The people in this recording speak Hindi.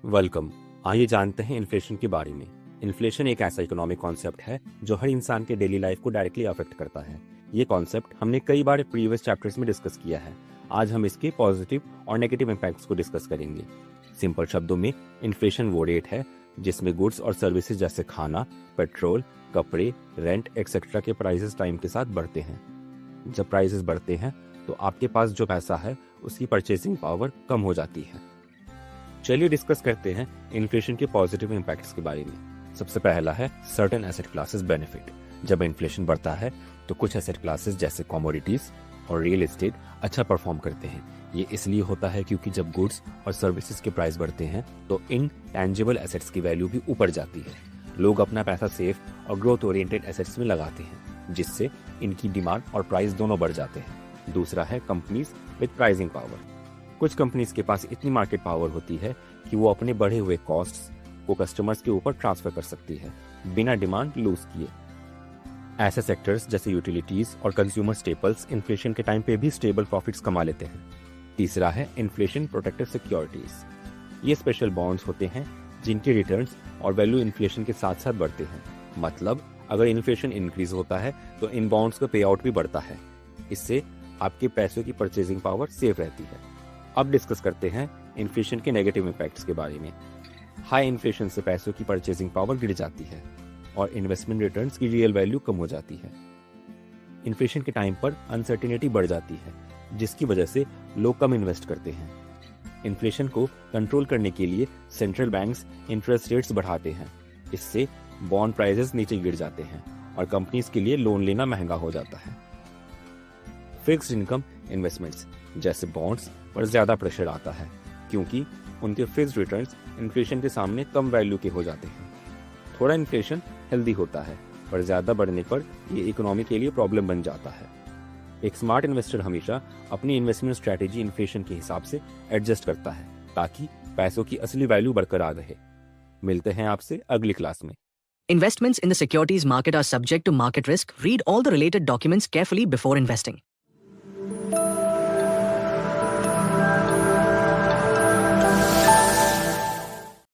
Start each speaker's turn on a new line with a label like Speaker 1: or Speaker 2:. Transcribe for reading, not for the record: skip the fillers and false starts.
Speaker 1: वेलकम। आइए जानते हैं इन्फ्लेशन के बारे में। इन्फ्लेशन एक ऐसा इकोनॉमिक कॉन्सेप्ट है जो हर इंसान के डेली लाइफ को डायरेक्टली अफेक्ट करता है। ये कॉन्सेप्ट हमने कई बार प्रीवियस चैप्टर्स में डिस्कस किया है। आज हम इसके पॉजिटिव और नेगेटिव इम्पैक्ट्स को डिस्कस करेंगे। सिंपल शब्दों में इन्फ्लेशन वो रेट है जिसमें गुड्स और सर्विसेज जैसे खाना, पेट्रोल, कपड़े, रेंट एक्सेट्रा के प्राइसेस टाइम के साथ बढ़ते हैं। जब प्राइसेस बढ़ते हैं तो आपके पास जो पैसा है उसकी परचेसिंग पावर कम हो जाती है। चलिए डिस्कस करते हैं इन्फ्लेशन के पॉजिटिव इम्पैक्ट्स के बारे में। सबसे पहला है सर्टेन एसेट क्लासेस बेनिफिट। जब इन्फ्लेशन बढ़ता है तो कुछ एसेट क्लासेस जैसे कमोडिटीज और रियल एस्टेट अच्छा परफॉर्म करते हैं। ये इसलिए होता है क्योंकि जब गुड्स और सर्विसेज के प्राइस बढ़ते हैं तो इन टैंजिबल एसेट्स की वैल्यू भी ऊपर जाती है। लोग अपना पैसा सेफ और ग्रोथ ओरिएंटेड एसेट्स में लगाते हैं जिससे इनकी डिमांड और प्राइस दोनों बढ़ जाते हैं। दूसरा है कंपनीज विद प्राइसिंग पावर। कुछ कंपनीज के पास इतनी मार्केट पावर होती है कि वो अपने बढ़े हुए कॉस्ट्स को कस्टमर्स के ऊपर ट्रांसफर कर सकती है बिना डिमांड लूज किए। ऐसे सेक्टर्स जैसे यूटिलिटीज और कंज्यूमर स्टेपल्स इन्फ्लेशन के टाइम पे भी स्टेबल प्रॉफिट्स कमा लेते हैं। तीसरा है इन्फ्लेशन प्रोटेक्टिव सिक्योरिटीज। ये स्पेशल बॉन्ड्स होते हैं जिनके रिटर्न्स और वैल्यू इन्फ्लेशन के साथ साथ बढ़ते हैं। मतलब अगर इन्फ्लेशन इंक्रीज होता है तो इन बॉन्ड्स का पे आउट भी बढ़ता है। इससे आपके पैसों की परचेजिंग पावर सेफ रहती है। अब डिस्कस करते हैं इन्फ्लेशन के नेगेटिव इम्पैक्ट्स के बारे में। हाई इन्फ्लेशन से पैसों की परचेजिंग पावर गिर जाती है और इन्वेस्टमेंट रिटर्न्स की रियल वैल्यू कम हो जाती है। इन्फ्लेशन के टाइम पर अनसर्टेनिटी बढ़ जाती है जिसकी वजह से लोग कम इन्वेस्ट करते हैं। इन्फ्लेशन को कंट्रोल करने के लिए सेंट्रल बैंक्स इंटरेस्ट रेट्स बढ़ाते हैं। इससे बॉन्ड प्राइसेस नीचे गिर जाते हैं और कंपनीज के लिए लोन लेना महंगा हो जाता है। फिक्स्ड इनकम इन्वेस्टमेंट्स जैसे बॉन्ड्स पर ज्यादा प्रेशर आता है क्योंकि उनके फिक्स्ड रिटर्न्स इन्फ्लेशन के सामने कम वैल्यू के हो जाते हैं। थोड़ा इन्फ्लेशन हेल्दी होता है पर ज्यादा बढ़ने पर ये इकोनॉमी के लिए प्रॉब्लम बन जाता है। एक स्मार्ट इन्वेस्टर हमेशा अपनी इन्वेस्टमेंट स्ट्रेटेजी इन्फ्लेशन के हिसाब से एडजस्ट करता है ताकि पैसों की असली वैल्यू बरकरार रहे। मिलते हैं आपसे अगली क्लास में।
Speaker 2: Investments in the securities market are subject to market risk. Read all the related documents carefully before investing.